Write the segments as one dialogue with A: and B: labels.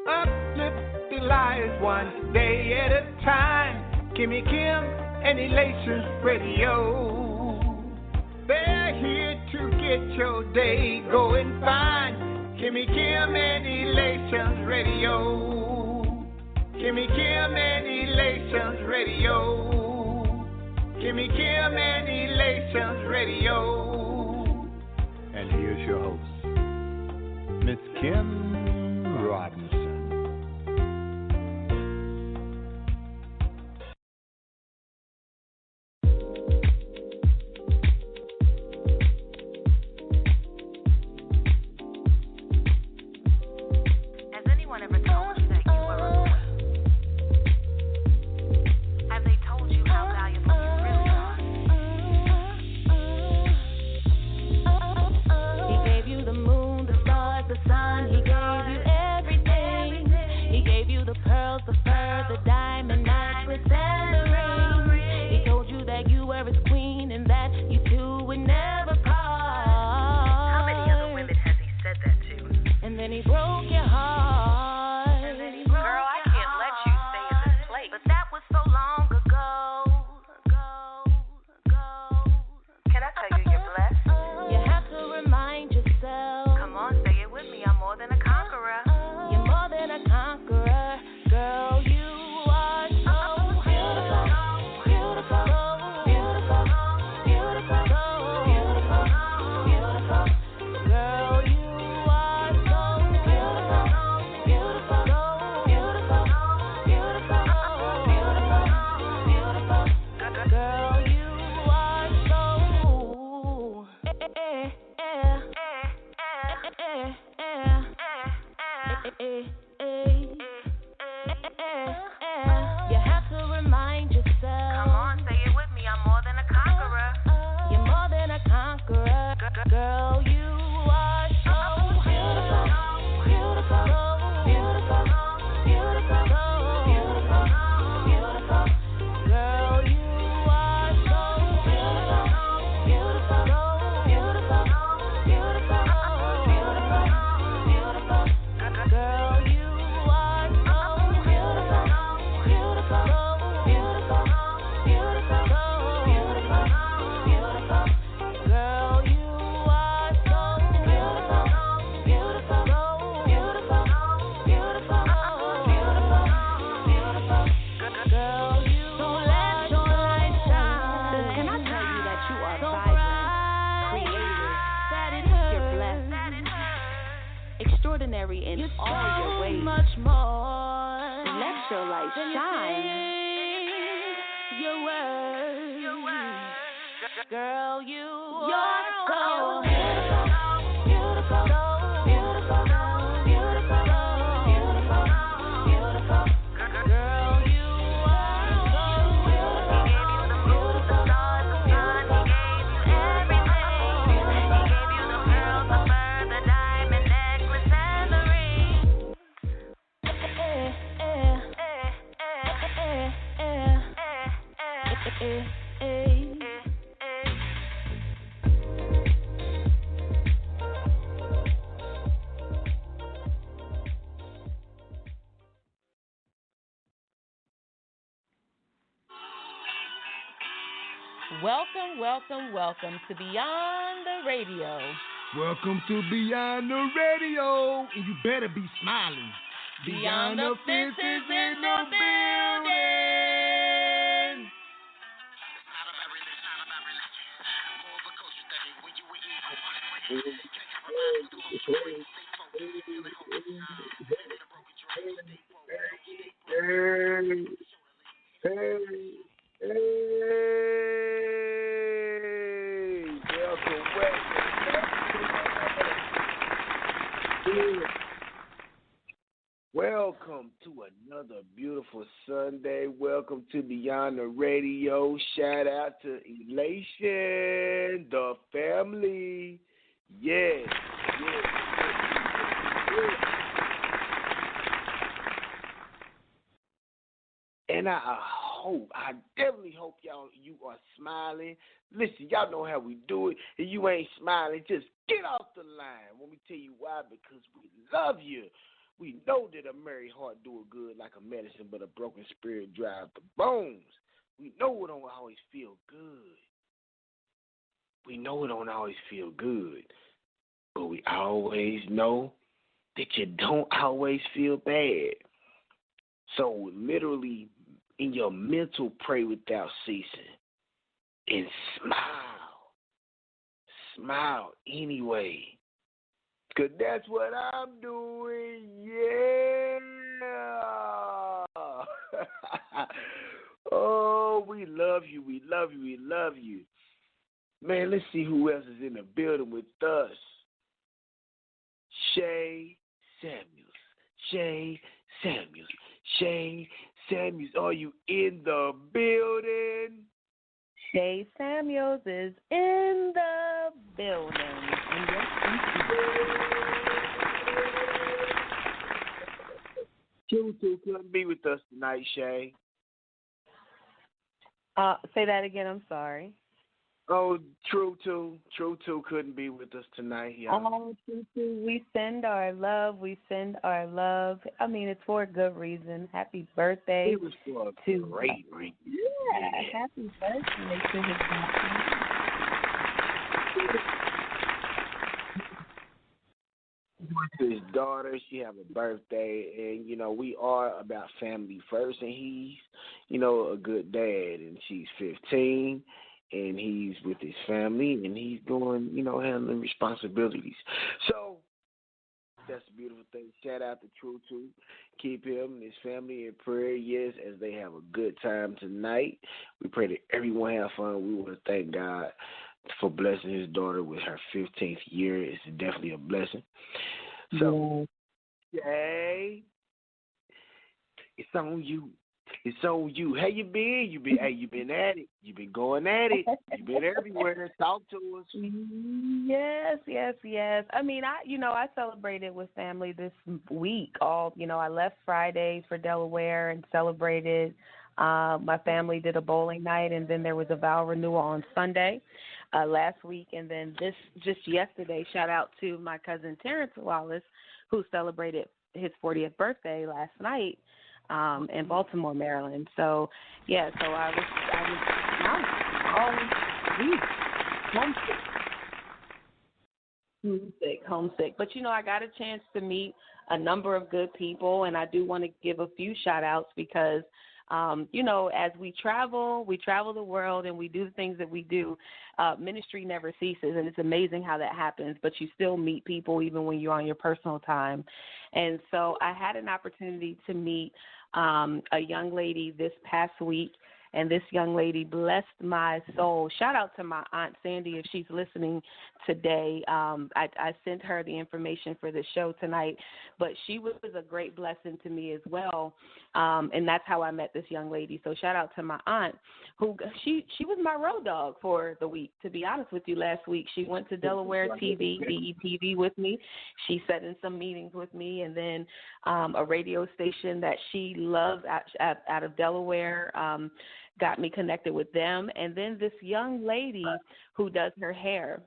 A: Uplift the lives one day at a time. Kimmy Kim and Elations Radio. They're here to get your day going fine. Kimmy Kim and Elations Radio. Kimmy Kim and Elations Radio. Kimmy Kim and Elations Radio. And here's your host, Miss Kim Robinson.
B: Welcome to Beyond the Radio.
C: Welcome to Beyond the Radio. And you better be smiling.
B: Beyond the fences in the building.
A: Welcome to another beautiful Sunday. Welcome to Beyond the Radio. Shout out to Elation, the family. Yes. And I definitely hope you are smiling. Listen, y'all know how we do it. If you ain't smiling, just get off the line. Let me tell you why, because we love you. We know that a merry heart do a good like a medicine, but a broken spirit dry up the bones. We know it don't always feel good. We know it don't always feel good, but we always know that you don't always feel bad. So literally, in your mental, pray without ceasing and smile. Smile anyway. Because that's what I'm doing, yeah. Oh, we love you, we love you, we love you. Man, let's see who else is in the building with us. Shay Samuels. Shay Samuels. Shay Samuels, are you in the building?
B: Shay Samuels is in the building.
A: Truto couldn't be with us tonight, Shay.
B: Say that again, I'm sorry.
A: Oh, Truto couldn't be with us tonight.
B: Oh, Truto, we send our love. I mean, it's for a good reason. Happy birthday.
A: It was for a great reason.
B: Yeah, happy birthday to his
A: to his daughter. She have a birthday, and we are about family first. And he's, a good dad, and she's 15, and he's with his family, and he's doing, handling responsibilities. So that's a beautiful thing. Shout out to Truto. Keep him and his family in prayer, yes, as they have a good time tonight. We pray that everyone have fun. We want to thank God for blessing his daughter with her 15th year. It's definitely a blessing. So, Hey, it's on you. It's on you. How you been? You been at it. You been going at it. You been everywhere. Talk to us.
B: Yes. I mean, I celebrated with family this week. I left Friday for Delaware and celebrated. My family did a bowling night, and then there was a vow renewal on Sunday last week. And then just yesterday, shout out to my cousin Terrence Wallace, who celebrated his 40th birthday last night in Baltimore, Maryland. So, so I was all week homesick. But, I got a chance to meet a number of good people, and I do want to give a few shout-outs because as we travel the world and we do the things that we do, ministry never ceases, and it's amazing how that happens, but you still meet people even when you're on your personal time. And so I had an opportunity to meet a young lady this past week, and this young lady blessed my soul. Shout out to my Aunt Sandy if she's listening today. I sent her the information for the show tonight, but she was a great blessing to me as well, and that's how I met this young lady. So shout out to my aunt, who she was my road dog for the week, to be honest with you. Last week she went to Delaware TV, DETV with me. She sat in some meetings with me, and then a radio station that she loves out of Delaware got me connected with them, and then this young lady who does her hair.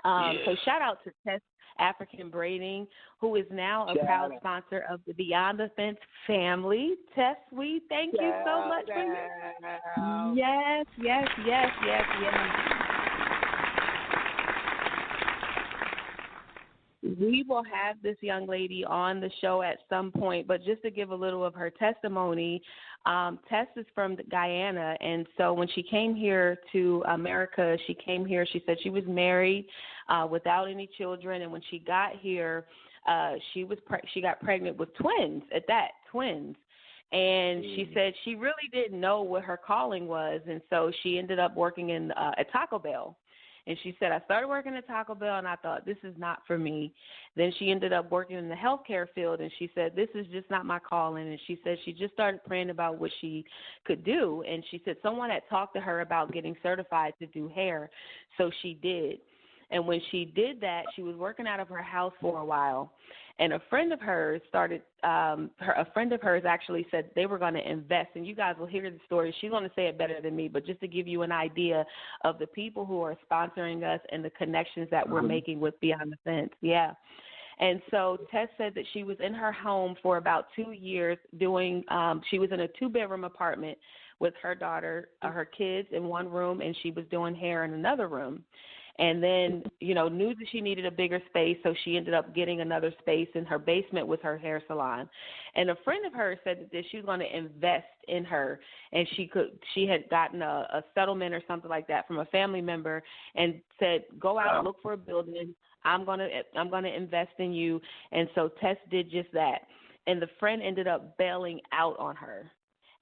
B: So shout out to Tess African Braiding, who is now a proud sponsor of the Beyond the Fence family. Tess, we thank you so much for your... Yes. We will have this young lady on the show at some point, but just to give a little of her testimony, Tess is from Guyana, and so when she came here to America, she said she was married without any children, and when she got here, she got pregnant with twins, and she said she really didn't know what her calling was, and so she ended up working at Taco Bell. And she said, I started working at Taco Bell, and I thought, this is not for me. Then she ended up working in the healthcare field, and she said, this is just not my calling. And she said she just started praying about what she could do. And she said someone had talked to her about getting certified to do hair, so she did. And when she did that, she was working out of her house for a while. And a friend of hers actually said they were going to invest. And you guys will hear the story. She's going to say it better than me, but just to give you an idea of the people who are sponsoring us and the connections that we're making with Beyond the Fence. Yeah. And so Tess said that she was in her home for about 2 years doing, she was in a 2-bedroom apartment with her daughter, her kids in one room, and she was doing hair in another room. And then, knew that she needed a bigger space, so she ended up getting another space in her basement with her hair salon. And a friend of hers said that she was going to invest in her, and she had gotten a settlement or something like that from a family member, and said, go out and look for a building. I'm gonna invest in you. And so Tess did just that. And the friend ended up bailing out on her.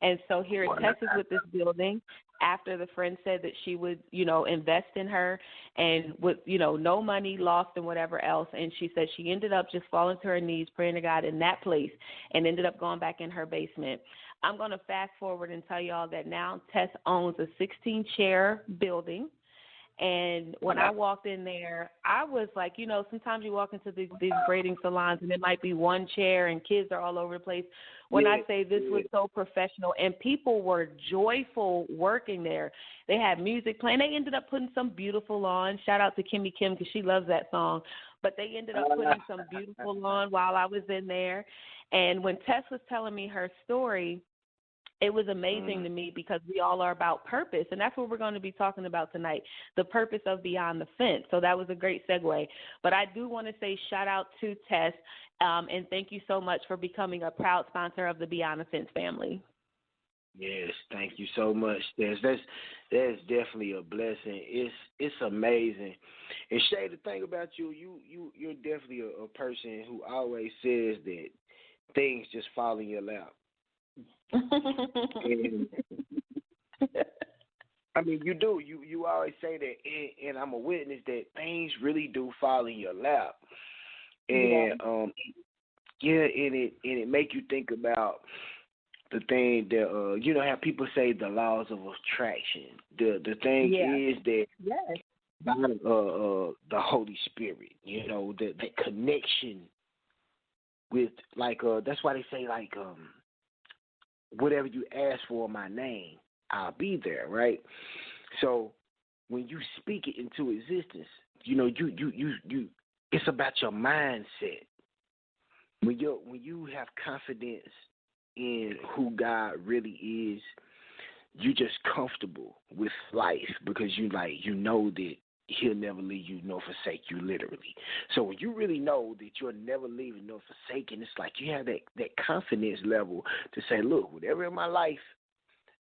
B: And so here Tess is with this building after the friend said that she would, invest in her, and with, no money lost and whatever else. And she said she ended up just falling to her knees, praying to God in that place, and ended up going back in her basement. I'm going to fast forward and tell y'all that now Tess owns a 16-chair building. And when I walked in there, I was like, sometimes you walk into these braiding salons and it might be one chair and kids are all over the place. When I say this was so professional, and people were joyful working there. They had music playing. They ended up putting some beautiful on. Shout out to Kimmy Kim because she loves that song. But they ended up putting some beautiful on while I was in there. And when Tess was telling me her story, it was amazing to me because we all are about purpose, and that's what we're going to be talking about tonight, the purpose of Beyond the Fence. So that was a great segue. But I do want to say shout out to Tess, and thank you so much for becoming a proud sponsor of the Beyond the Fence family.
A: Yes, thank you so much. That's definitely a blessing. It's amazing. And Shay, the thing about you're definitely a person who always says that things just fall in your lap. And, I mean, you do. You always say that, and I'm a witness that things really do fall in your lap. And and it make you think about the thing that how people say the laws of attraction. The thing is that the Holy Spirit, the connection with that's why they say whatever you ask for in my name, I'll be there, right? So when you speak it into existence, you it's about your mindset. When you have confidence in who God really is, you're just comfortable with life because you know that He'll never leave you nor forsake you, literally. So when you really know that you're never leaving nor forsaken, it's like you have that confidence level to say, look, whatever in my life,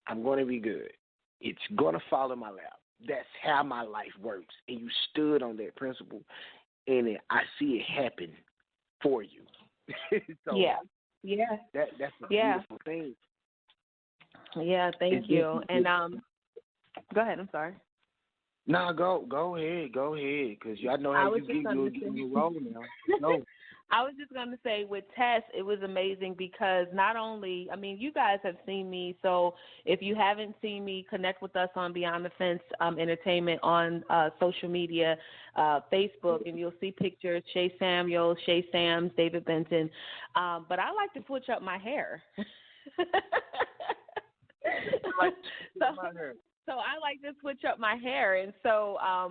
A: I'm going to be good. It's going to fall in my lap. That's how my life works. And you stood on that principle, and I see it happen for you. So that's a beautiful thing.
B: Yeah, thank you. And go ahead. I'm sorry.
A: No, go ahead, because I know how you get your role now. No.
B: I was just going to say with Tess, it was amazing because not only, you guys have seen me, so if you haven't seen me, connect with us on Beyond the Fence Entertainment on social media, Facebook, and you'll see pictures, Shay Samuel, Shay Sams, David Benton. But I like to switch up my hair. So I like to switch up my hair. And so, I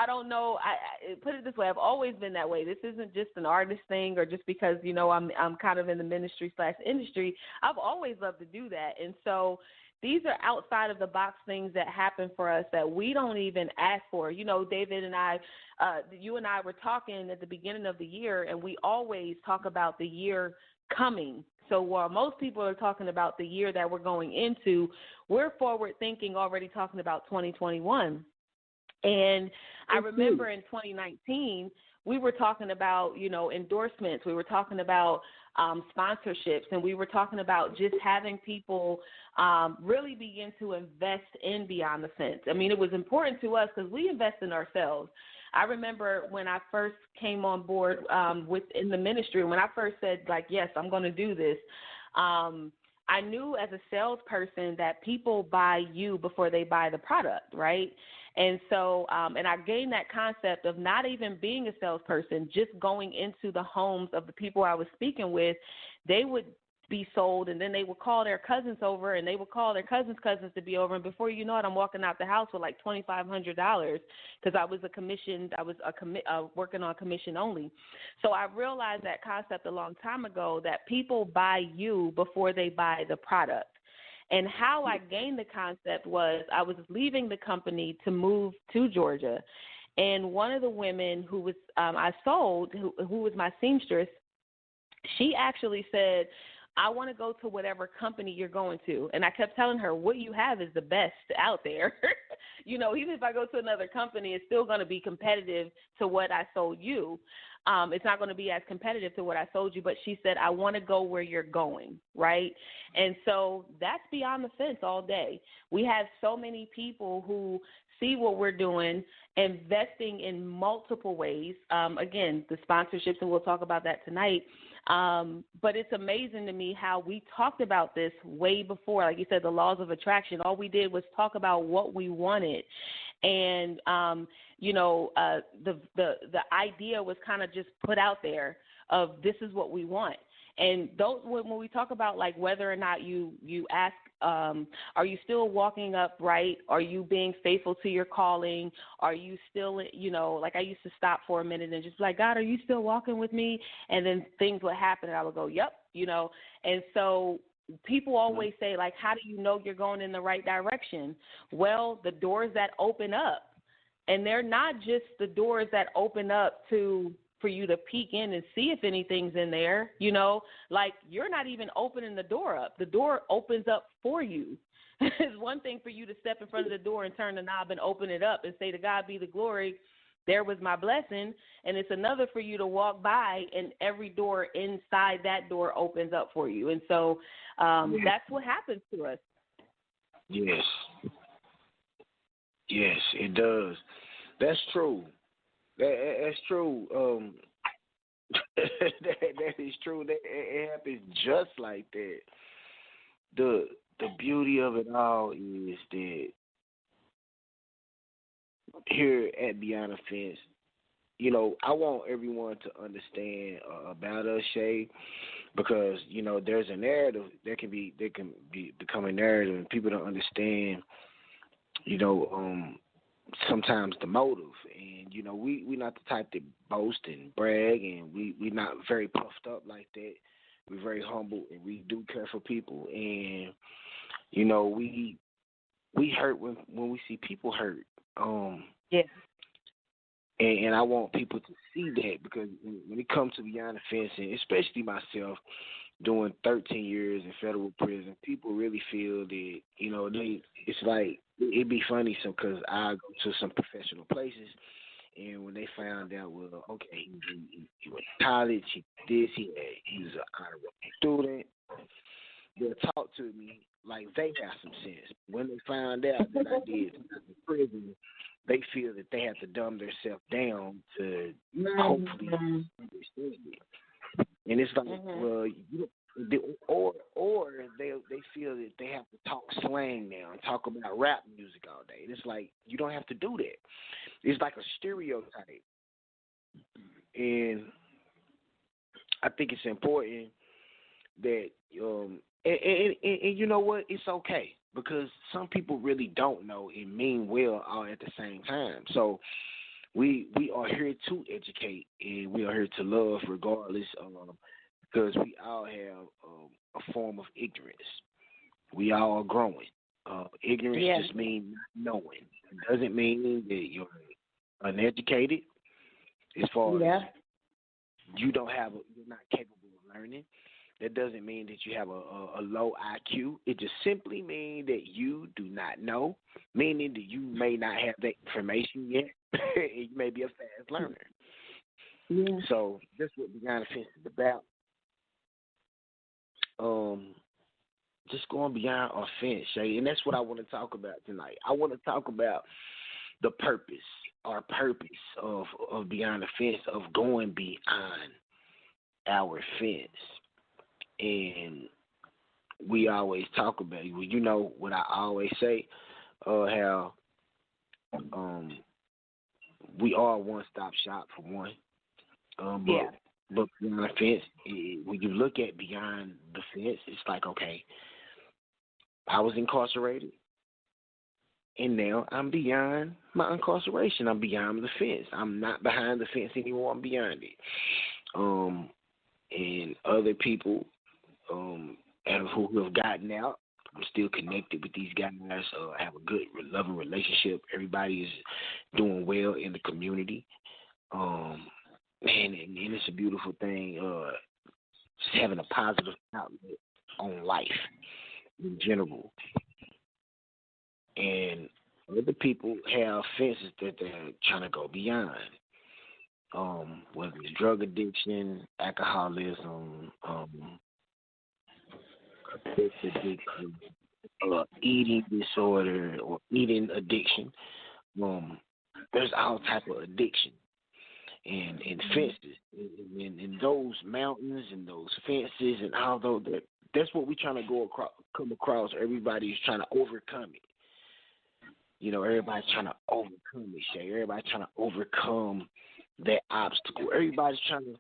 B: don't know. I put it this way. I've always been that way. This isn't just an artist thing or just because, I'm kind of in the ministry/industry. I've always loved to do that. And so these are outside of the box things that happen for us that we don't even ask for. David and I, you and I were talking at the beginning of the year, and we always talk about the year coming. So while most people are talking about the year that we're going into, we're forward thinking, already talking about 2021. And I remember in 2019, we were talking about, endorsements. We were talking about sponsorships, and we were talking about just having people really begin to invest in Beyond the Fence. It was important to us because we invest in ourselves. I remember when I first came on board within the ministry, when I first said, yes, I'm going to do this, I knew as a salesperson that people buy you before they buy the product, right? And so, and I gained that concept of not even being a salesperson, just going into the homes of the people I was speaking with. They would be sold, and then they would call their cousins over, and they would call their cousins' cousins to be over, and before you know it, I'm walking out the house with like $2,500 because I was working on commission only. So I realized that concept a long time ago, that people buy you before they buy the product. And how I gained the concept was I was leaving the company to move to Georgia, and one of the women who was I sold, who was my seamstress, she actually said, I want to go to whatever company you're going to. And I kept telling her, what you have is the best out there. Even if I go to another company, it's still going to be competitive to what I sold you. It's not going to be as competitive to what I sold you. But she said, I want to go where you're going, right? And so that's beyond the fence all day. We have so many people who see what we're doing, investing in multiple ways. Again, the sponsorships, and we'll talk about that tonight. But it's amazing to me how we talked about this way before. Like you said, the laws of attraction. All we did was talk about what we wanted. And, the idea was kind of just put out there of this is what we want. And when we talk about like whether or not you ask, are you still walking upright? Are you being faithful to your calling? Are you still, like I used to stop for a minute and just be like, God, are you still walking with me? And then things would happen and I would go, yep, And so people always say, like, how do you know you're going in the right direction? Well, the doors that open up, and they're not just the doors that open up for you to peek in and see if anything's in there, like you're not even opening the door up. The door opens up for you. It's one thing for you to step in front of the door and turn the knob and open it up and say, to God be the glory, there was my blessing. And it's another for you to walk by and every door inside that door opens up for you. And so that's what happens to us.
A: Yes. Yes, it does. That's true. That's true. That is true. It happens just like that. The beauty of it all is that here at Beyond the Fence, I want everyone to understand about us, Shay, because there's a narrative that can become a narrative, and people don't understand. Sometimes the motive, and we not the type to boast and brag, and we not very puffed up like that. We're very humble, and we do care for people, and we hurt when we see people hurt.
B: Yeah.
A: And I want people to see that, because when it comes to Beyond the Fence, and especially myself, doing 13 years in federal prison, people really feel that, it's like, it'd be funny because I go to some professional places, and when they found out, well, okay, he went to college, he did this, he was an honorable student, they'll talk to me like they have some sense. When they found out that I did in prison, they feel that they have to dumb themselves down to hopefully understand it. And it's like, well, or they feel that they have to talk slang now and talk about rap music all day. And it's like, you don't have to do that. It's like a stereotype. And I think it's important that, and you know what? It's okay, because some people really don't know and mean well all at the same time. So we are here to educate, and we are here to love regardless, because we all have a form of ignorance. We all are growing. Ignorance just means not knowing. It doesn't mean that you're uneducated. As far as you're not capable of learning. That doesn't mean that you have a low IQ. It just simply means that you do not know, meaning that you may not have that information yet, and you may be a fast learner. Yeah. So that's what Beyond the Fence is about. Just going beyond our fence, Shay, and that's what I want to talk about tonight. I want to talk about the purpose, our purpose of Beyond the Fence, of going beyond our fence. And we always talk about it. You know what I always say, how we are a one-stop shop for one. But But beyond the fence, when you look at beyond the fence, it's like, okay, I was incarcerated, and now I'm beyond my incarceration. I'm beyond the fence. I'm not behind the fence anymore. I'm beyond it. And other people who have gotten out, I'm still connected with these guys. I have a good, loving relationship. Everybody is doing well in the community. And it's a beautiful thing. Just having a positive outlet on life in general. And other people have fences that they're trying to go beyond. Whether it's drug addiction, alcoholism, sex addiction, eating disorder, or eating addiction. There's all type of addiction and fences, and those mountains and those fences and all those. That's what we're trying to come across. Everybody's trying to overcome it. You know, everybody's trying to overcome it, Shay. Everybody's trying to overcome that obstacle. Everybody's trying to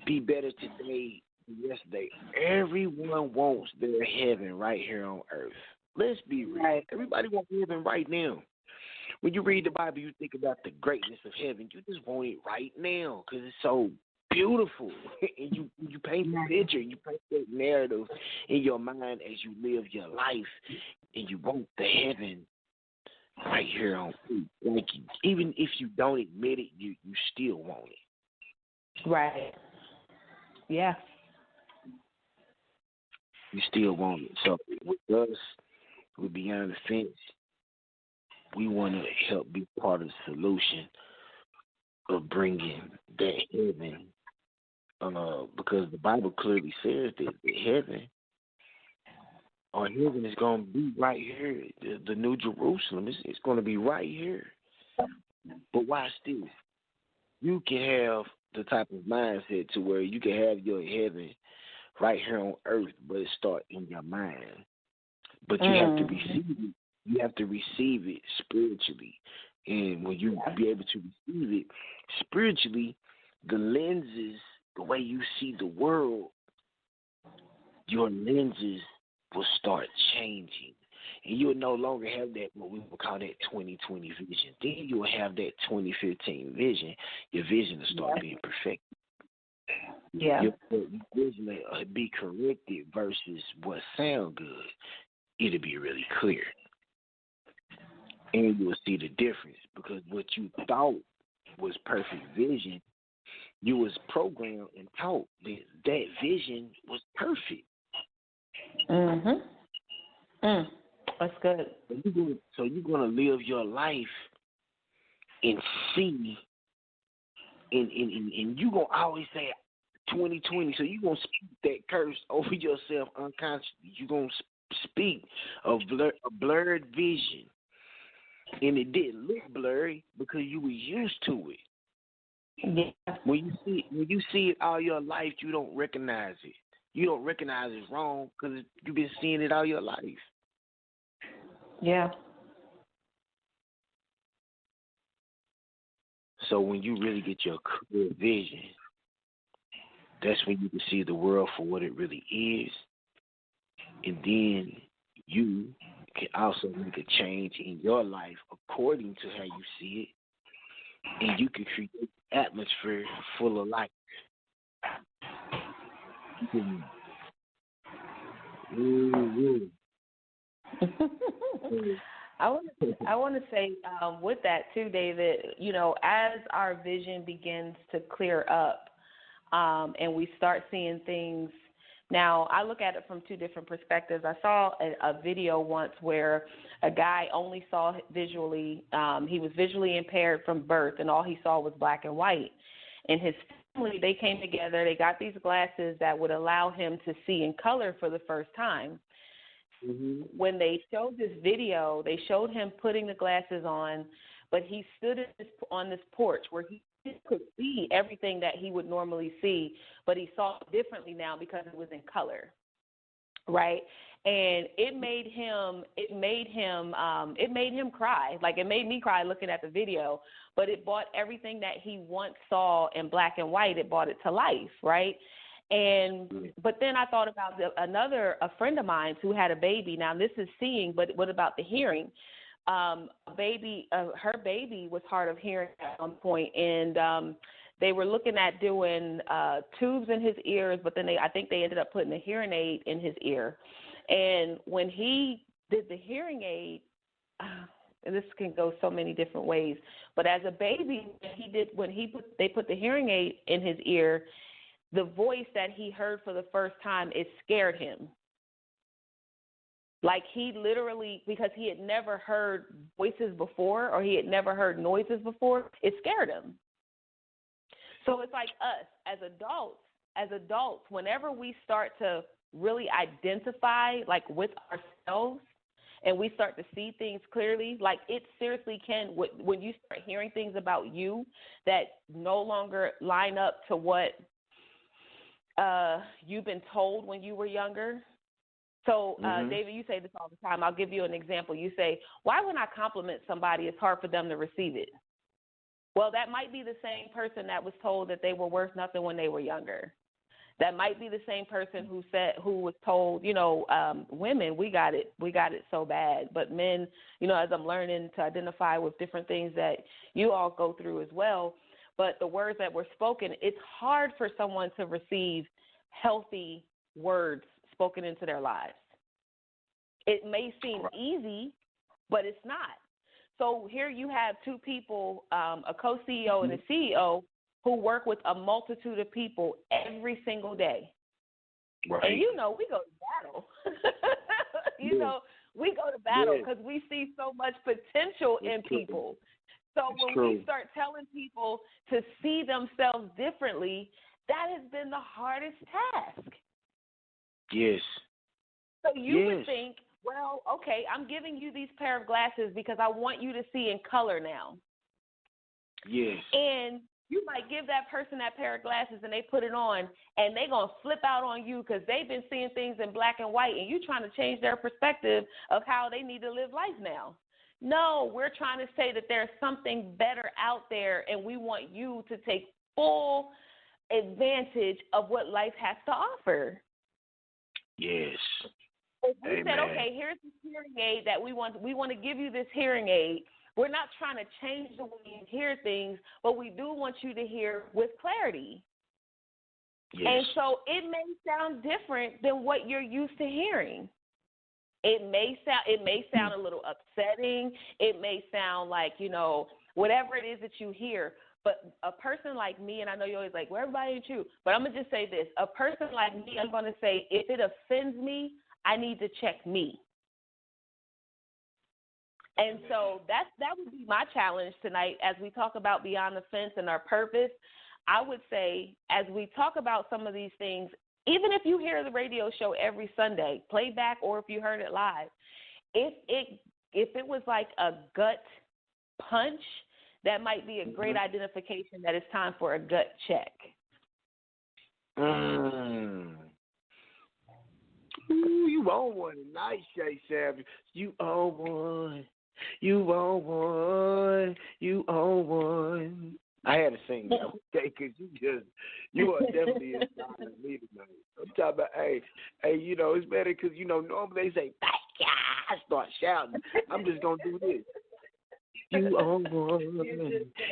A: be better today than yesterday. Everyone wants their heaven right here on earth. Let's be real. Right. Everybody wants heaven right now. When you read the Bible, you think about the greatness of heaven. You just want it right now because it's so beautiful. And you paint the picture, you paint that narrative in your mind as you live your life, and you want the heaven right here on earth. Like, even if you don't admit it, you still want it.
B: Right. Yeah.
A: You still want it. So with us, with Beyond the Fence, we want to help be part of the solution of bringing that heaven, because the Bible clearly says that heaven is going to be right here. The New Jerusalem, it's going to be right here. But why still? You can have the type of mindset to where you can have your heaven right here on earth, but it starts in your mind. But you have to receive it. You have to receive it spiritually. And when you be able to receive it spiritually, the lenses, the way you see the world, your lenses will start changing. And you will no longer have that, what we would call that 2020 vision. Then you will have that 2015 vision. Your vision will start being perfect.
B: Yeah.
A: Your vision will be corrected versus what sound good. It'll be really clear. And you will see the difference, because what you thought was perfect vision, you was programmed and taught that vision was perfect.
B: That's good.
A: So you're gonna live your life and see, and you gonna always say 2020. So you gonna speak that curse over yourself unconsciously. You gonna speak a blurred vision. And it didn't look blurry because you were used to it.
B: Yeah.
A: When you see it all your life, you don't recognize it. You don't recognize it's wrong because you've been seeing it all your life.
B: Yeah.
A: So when you really get your clear vision, that's when you can see the world for what it really is. And then you can also make a change in your life according to how you see it. And you can create an atmosphere full of light.
B: I want to say with that too, David. You know, as our vision begins to clear up, and we start seeing things. Now, I look at it from two different perspectives. I saw a video once where a guy only saw visually. He was visually impaired from birth, and all he saw was black and white. And his family, they came together. They got these glasses that would allow him to see in color for the first time. Mm-hmm. When they showed this video, they showed him putting the glasses on, but he stood on this porch where he could see everything that he would normally see, but he saw it differently now because it was in color, right? And it made him cry. Like, it made me cry looking at the video. but it brought everything that he once saw in black and white, it brought it to life, right? But then I thought about a friend of mine who had a baby. Now this is seeing, but what about the hearing? Her baby was hard of hearing at one point, and they were looking at doing tubes in his ears, but then I think they ended up putting a hearing aid in his ear. And when he did the hearing aid, and this can go so many different ways, but as a baby, they put the hearing aid in his ear, the voice that he heard for the first time, it scared him. Like he literally, because he had never heard voices before or he had never heard noises before, it scared him. So it's like us as adults, whenever we start to really identify like with ourselves and we start to see things clearly, like it seriously can, when you start hearing things about you that no longer line up to what you've been told when you were younger. So, David, you say this all the time. I'll give you an example. You say, why when I compliment somebody, it's hard for them to receive it? Well, that might be the same person that was told that they were worth nothing when they were younger. That might be the same person who was told, women, we got it so bad. But men, as I'm learning to identify with different things that you all go through as well, but the words that were spoken, it's hard for someone to receive healthy words spoken into their lives. It may seem easy, but it's not. So here you have two people, a co-CEO and a CEO, who work with a multitude of people every single day.
A: Right.
B: And we go to battle. We go to battle because we see so much potential in people. So when we start telling people to see themselves differently, that has been the hardest task.
A: Yes.
B: So you would think, well, okay, I'm giving you these pair of glasses because I want you to see in color now.
A: Yes.
B: And you might give that person that pair of glasses and they put it on and they're going to flip out on you because they've been seeing things in black and white and you're trying to change their perspective of how they need to live life now. No, we're trying to say that there's something better out there and we want you to take full advantage of what life has to offer.
A: Yes.
B: If we said, okay, here's this hearing aid that we want to give you this hearing aid. We're not trying to change the way you hear things, but we do want you to hear with clarity.
A: Yes.
B: And so it may sound different than what you're used to hearing. It may sound a little upsetting. It may sound like, whatever it is that you hear. But a person like me, and I know you're always like, well, everybody ain't you. But I'm going to just say this. A person like me, I'm going to say, if it offends me, I need to check me. And so that would be my challenge tonight as we talk about Beyond the Fence and our purpose. I would say as we talk about some of these things, even if you hear the radio show every Sunday, playback, or if you heard it live, if it was like a gut punch, that might be a great identification that it's time for a gut check.
A: Ooh, you own one tonight, Shay Savage. You own one. You own one. You own one. I had to sing that, okay, because you are definitely inspiring me tonight. I'm talking about, hey, it's better because, normally they say, I start shouting. I'm just going to do this. You own one.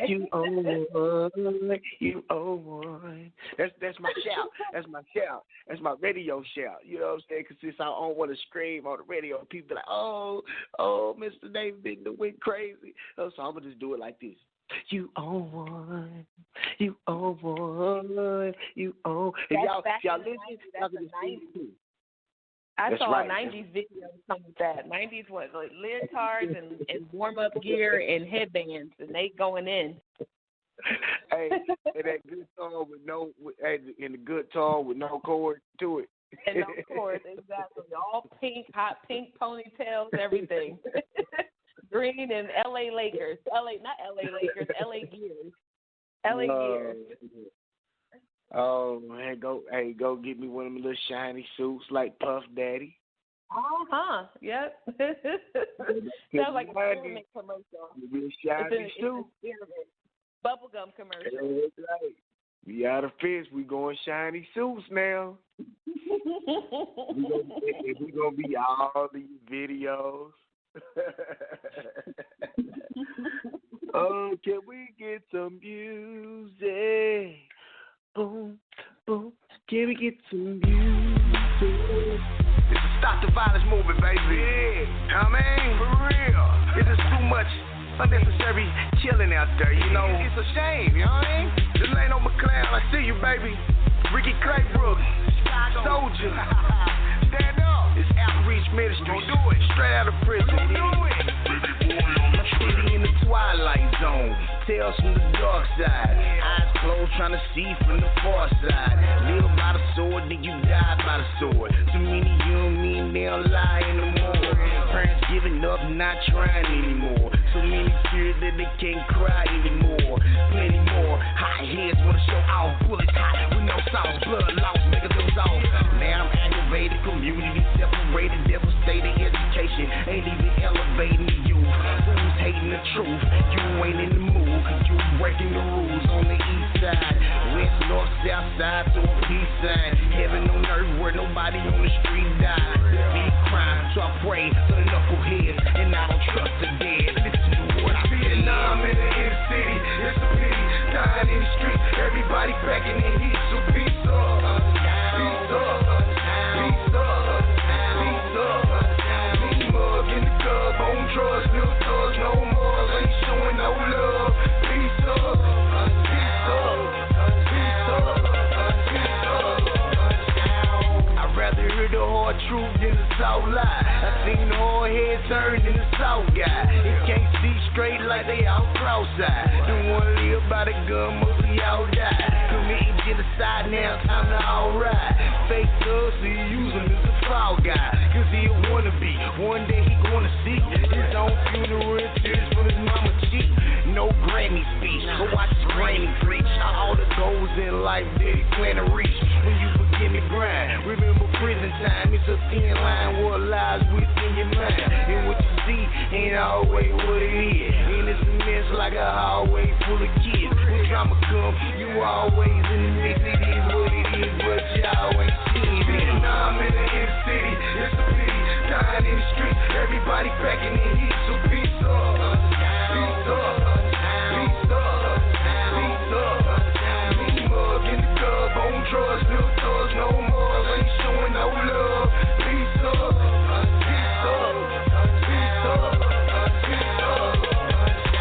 A: You own one. You own one. That's my shout. That's my shout. That's my radio shout. You know what I'm saying? Because since I don't want to scream on the radio, people be like, oh, Mr. David went crazy. So I'm going to just do it like this. You own one. You own one. You own. If y'all listen, y'all can just sing it too.
B: I saw a 90s video or something with that. 90s was like leotards and warm-up gear and headbands, and they going in.
A: Hey, and that good song and the good song with no chord to it.
B: And no chords, exactly. All pink, hot pink ponytails, everything. Green and L.A. Lakers. Not L.A. Lakers, L.A. Gears. L.A. Gears.
A: Oh man, go get me one of them little shiny suits like Puff Daddy.
B: Yep. Sounds like a experiment commercial.
A: It's a shiny suit.
B: Bubblegum commercial.
A: That's right. We out of fish. We going shiny suits now. we gonna be all these videos. Oh, can we get some music? Boom, boom. Can we get some music?
D: It's a stop the violence movement, baby. Yeah. I mean, for real. It's just too much unnecessary killing out there, you know. It's a shame, you know what I mean? This ain't no McCloud. I see you, baby. Ricky Claybrook, Soldier. Stand up. It's Outreach Ministry. Don't do it. Straight out of prison. Don't do it. My city in the twilight zone. Tales from the dark side. Eyes closed, trying to see from the far side. Live by the sword, then you die by the sword. Too many young men, they don't lie anymore. Parents giving up, not trying anymore. So many fears that they can't cry anymore. Plenty more. Hot heads wanna show off. Bullets hot with no sauce. Blood lost, niggas those off. Now I'm aggravated, community separated, devastated education. Ain't even elevating the youth. Who's hating the truth? You ain't in the mood, cause you breaking the rules on the east side. West, north, south side to a peace sign. Heaven on earth where nobody on the street died. Big crime, so I pray to the knuckleheads, and I don't trust the dead. Listen to what I feel. Now I'm in the inner city, it's a pity. Dying in the street, everybody packing in heat, so peace up. Peace up. Peace up. Peace up. Big mug in the club, on drugs, no thugs, no more. Ain't showing no love. Peace up. Peace up. Peace up. Peace up. I'd rather hear the hard truth than the soft lie. I seen the hard head turn than the soft guy. They can't see straight like they all cross-eyed. Don't wanna live by the gun, mostly all die. Committing genocide, now time to alright. Fake thugs, so you use him as a fall guy. Cause he'll wanna be, one day he gonna see his own funeral and tears from his mama cheek. No Grammy speech, but watch his granny preach. All the goals in life that he plan to reach. When you begin to grind, remember prison time. It's a thin line what lies within your mind. And what you see ain't always what it is. And it's a mess like a hallway full of kids. When drama come, you always in the mix. It is what it is, but y'all ain't seen it. Now I'm in the inner city, it's a pity. Dying in the street, everybody packing in heat, so peace up. Peace up. Peace up. Peace up. Big mug in the club, on drugs, no thugs, no more. Ain't showing no love. Peace up. Peace up. Peace up. Peace up.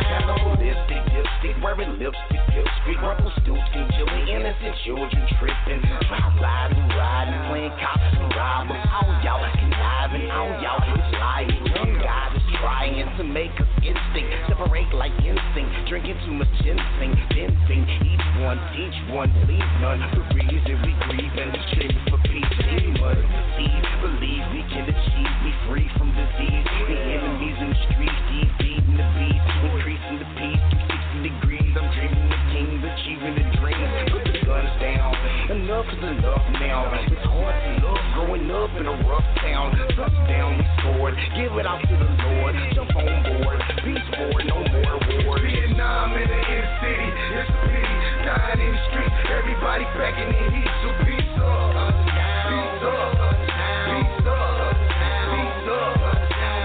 D: Got no lipstick, dipstick, wearing lipstick, lipstick, ruffle stoops and chilling, innocent children tripping. Drive-bys and riding, playing cops and robbers. All y'all conniving, all y'all is lying. Young God is trying to make us instinct, separate like instinct. Drinking too much ginseng, fencing. Each one, teach one, leave none. The reason we grieve and screaming for peace. Any mother deceive, believe we can achieve, be free from disease. The enemies in the streets, keep feeding the beast, increasing the peace. 360 degrees, I'm dreaming the kings, achieving the dream. Put the guns down, enough is enough now. It's hard to love growing up in a rough town. Touchdown, we scored, give it out to the Lord. Jump on board, peace forward, no more war. Vietnam in the inner city, it's a pity. Dying in the street, everybody packing in heat, so peace up. Peace up. Peace up. Peace up.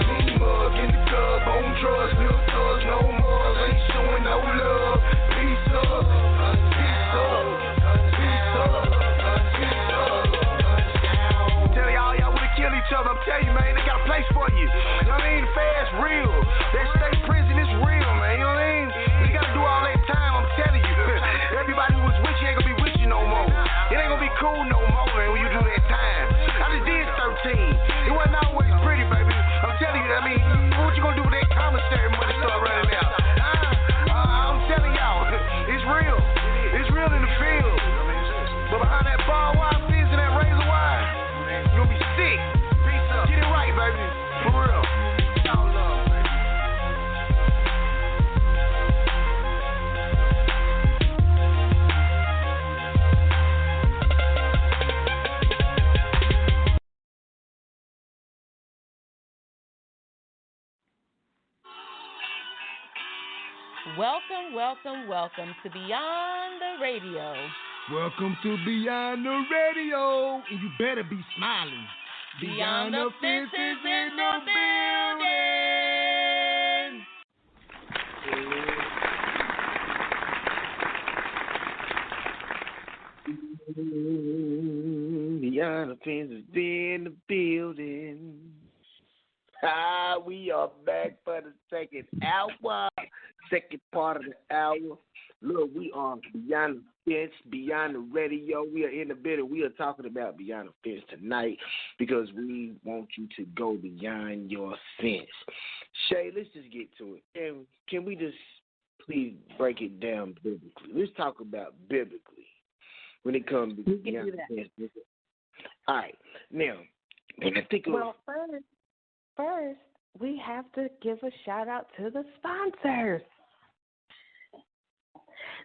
D: Big mug in the club, on drugs, no thugs, no more. Ain't showing no love. Peace up. Peace up. Peace up. Peace up. Tell y'all wanna kill each other. I'm telling you, man, they got a place for you. You know what I mean? The fast real. That state prison is real, man. You know what I mean? You gotta do all that time. I'm telling you. Everybody who was with you ain't gonna be with you no more. It ain't gonna be cool no more, man, when you do that time. I just did 13. It wasn't always pretty, baby. I'm telling you, I mean, what you gonna do with that commissary money start running out? I'm telling y'all, it's real. It's real in the field. But behind that barbed wire fence and that razor wire, you gonna be sick. Get it right, baby. For real.
B: welcome to Beyond the Radio.
C: Welcome to Beyond the Radio, and you better be smiling.
B: Beyond the Fence is in the
A: Beyond
B: building.
A: the Fence is in the building. We are back for the second hour, second part of the hour. Look, we are Beyond the Fence, Beyond the Radio. We are in the building. We are talking about Beyond the Fence tonight because we want you to go beyond your fence. Shay, let's just get to it. And can we just please break it down biblically? Let's talk about biblically when it comes to Beyond the Fence. All right. Now, when I think of...
B: First, we have to give a shout out to the sponsors.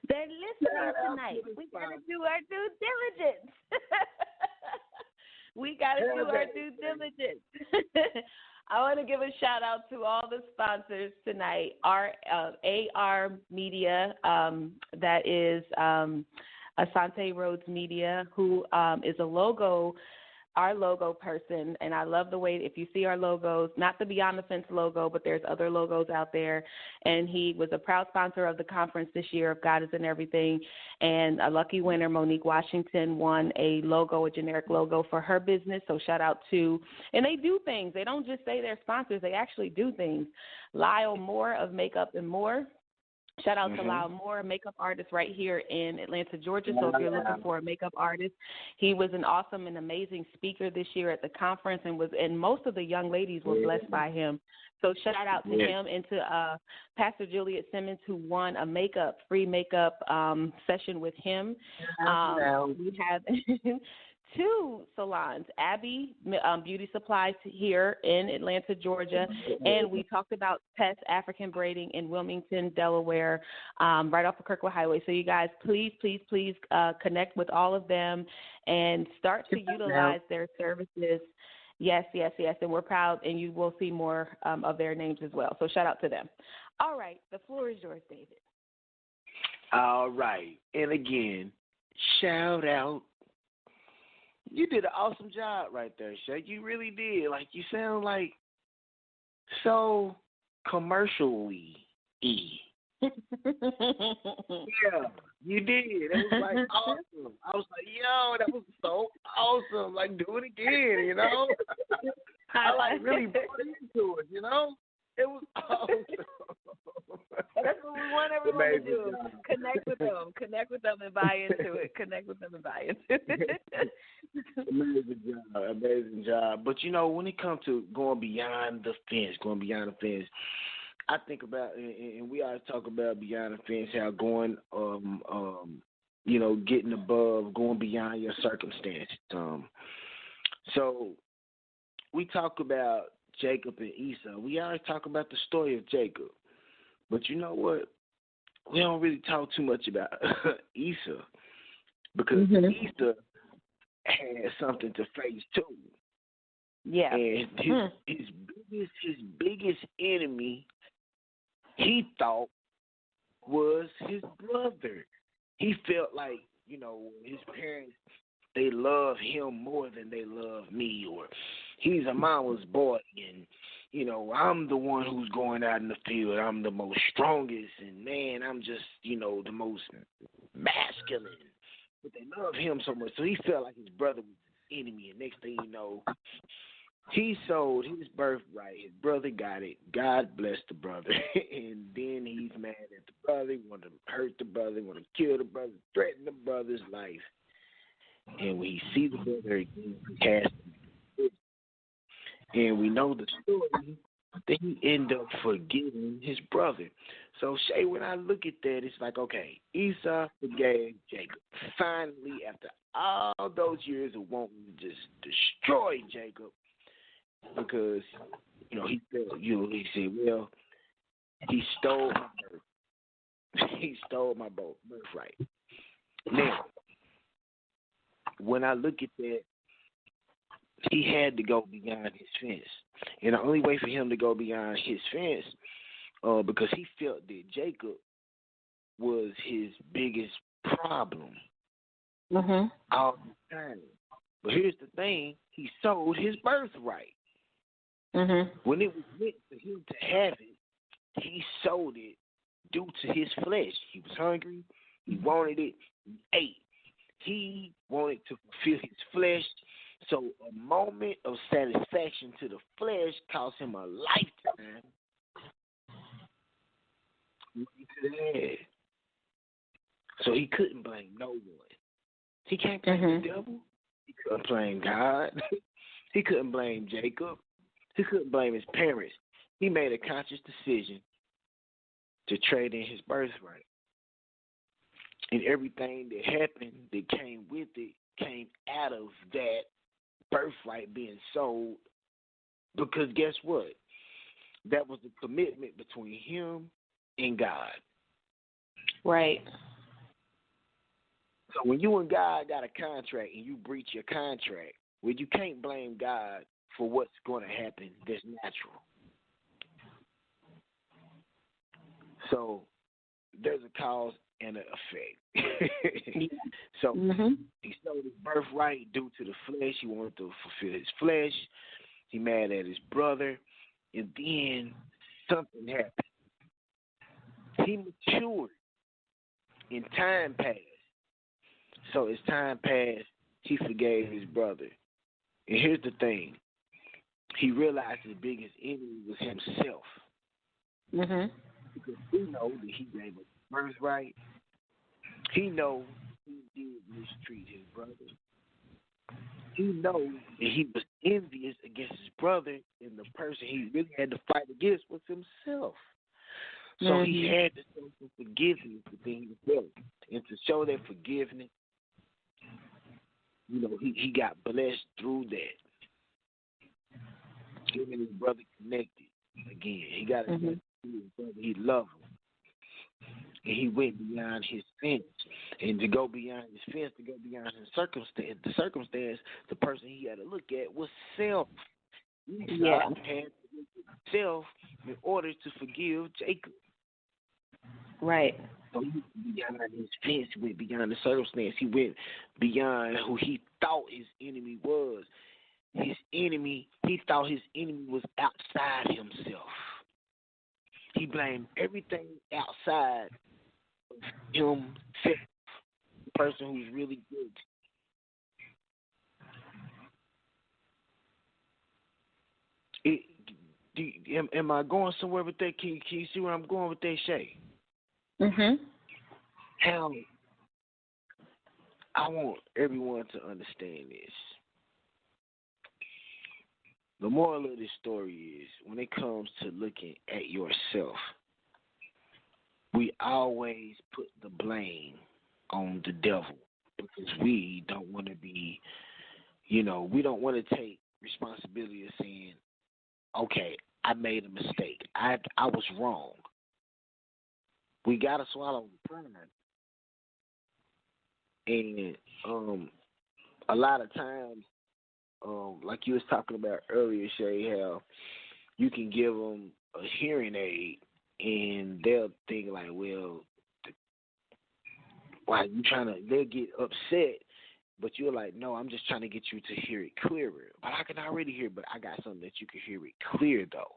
B: They're listening tonight. We got to do our due diligence. I want to give a shout out to all the sponsors tonight. Our AR Media, that is Asante Rhodes Media, who is our logo person, and I love the way, if you see our logos, not the Beyond the Fence logo, but there's other logos out there, and he was a proud sponsor of the conference this year of God is in Everything, and a lucky winner, Monique Washington, won a generic logo for her business, so shout out to, and they do things. They don't just say they're sponsors, they actually do things. Lyle Moore of Makeup and More. Shout out to Lyle Moore, a makeup artist right here in Atlanta, Georgia. So if you're looking for a makeup artist, he was an awesome and amazing speaker this year at the conference, and most of the young ladies were blessed by him. So shout out to him and to Pastor Juliet Simmons, who won a free makeup session with him. We have two salons, Abby Beauty Supplies here in Atlanta, Georgia, and we talked about Tess African Braiding in Wilmington, Delaware, right off of Kirkwood Highway. So you guys, please connect with all of them and start to utilize their services. Yes, and we're proud, and you will see more of their names as well. So shout out to them. All right, the floor is yours, David.
A: All right, and again, shout out. You did an awesome job right there, Shay. You really did. Like, you sound like so commercially-y. Yeah, you did. It was like awesome. I was like, yo, that was so awesome. Like, do it again, you know? I like really bought into it, you know? It was awesome.
B: That's what we want everyone to do. Connect with them and buy into it.
A: Amazing job. But, you know, when it comes to going beyond the fence, I think about, and we always talk about beyond the fence, how going, you know, getting above, going beyond your circumstances. So we talk about Jacob and Esau. We always talk about the story of Jacob. But you know what? We don't really talk too much about Esau, because Esau had something to face too.
B: Yeah.
A: And his biggest enemy, he thought, was his brother. He felt like, you know, his parents, they love him more than they love me, or he's a mama's boy, and, you know, I'm the one who's going out in the field. I'm the most strongest, and, man, I'm just, you know, the most masculine. But they love him so much, so he felt like his brother was his enemy, and next thing you know, he sold his birthright. His brother got it. God bless the brother. And then he's mad at the brother. He want to hurt the brother, want to kill the brother, threaten the brother's life. And when he sees the brother again, he cast him. And we know the story that he ended up forgiving his brother. So, Shay, when I look at that, it's like, okay, Esau forgave Jacob. Finally, after all those years of wanting to just destroy Jacob, because, you know, he felt, you know, he said, well, he stole my birth. He stole my birthright. Now, when I look at that, he had to go beyond his fence. And the only way for him to go beyond his fence, because he felt that Jacob was his biggest problem
B: Mhm.
A: all the time. But here's the thing: he sold his birthright.
B: Mhm.
A: When it was meant for him to have it, he sold it due to his flesh. He was hungry. He wanted it. He ate. He wanted to fulfill his flesh. So a moment of satisfaction to the flesh cost him a lifetime to the head. So he couldn't blame no one. He can't blame the devil. He couldn't blame God. He couldn't blame Jacob. He couldn't blame his parents. He made a conscious decision to trade in his birthright. And everything that happened that came with it came out of that birthright being sold. Because guess what? That was the commitment between him and God.
B: Right.
A: So when you and God got a contract and you breach your contract, well, you can't blame God for what's going to happen that's natural. So there's a cause and an effect. So he sold his birthright due to the flesh. He wanted to fulfill his flesh. He mad at his brother. And then something happened. He matured and time passed. So as time passed, he forgave his brother. And here's the thing. He realized his biggest enemy was himself. Because he knows that he gave up his birthright. He knows he did mistreat his brother. He knows that he was envious against his brother, and the person he really had to fight against was himself. So he had to show some forgiveness within himself. And to show that forgiveness, you know, he got blessed through that. Him and his brother connected again. He got a his brother. He loved him. And he went beyond his fence. And to go beyond his fence, to go beyond his circumstance, the person he had to look at was self. Esau had to look at self in order to forgive Jacob.
B: Right.
A: So he went beyond his fence, he went beyond the circumstance. He went beyond who he thought his enemy was. His enemy, he thought his enemy was outside himself. He blamed everything outside of himself, the person who's really good. Am I going somewhere with that? Can you see where I'm going with that, Shay? How I want everyone to understand this. The moral of this story is, when it comes to looking at yourself, we always put the blame on the devil because we don't want to be, we don't want to take responsibility of saying, okay, I made a mistake. I was wrong. We got to swallow the pride. And a lot of times, like you was talking about earlier, Shay, how you can give them a hearing aid and they'll think like, well, why you trying to? They'll get upset, but you're like, no, I'm just trying to get you to hear it clearer. But I can already hear, but I got something that you can hear it clear though.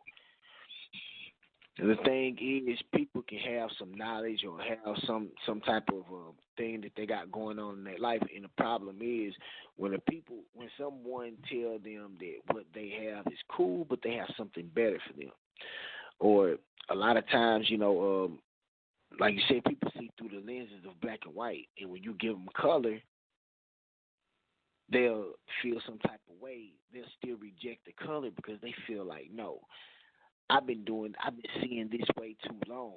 A: And the thing is, people can have some knowledge or have some type of thing that they got going on in their life, and the problem is when someone tell them that what they have is cool, but they have something better for them. Or a lot of times, like you said, people see through the lenses of black and white, and when you give them color, they'll feel some type of way. They'll still reject the color because they feel like, no, I've been seeing this way too long.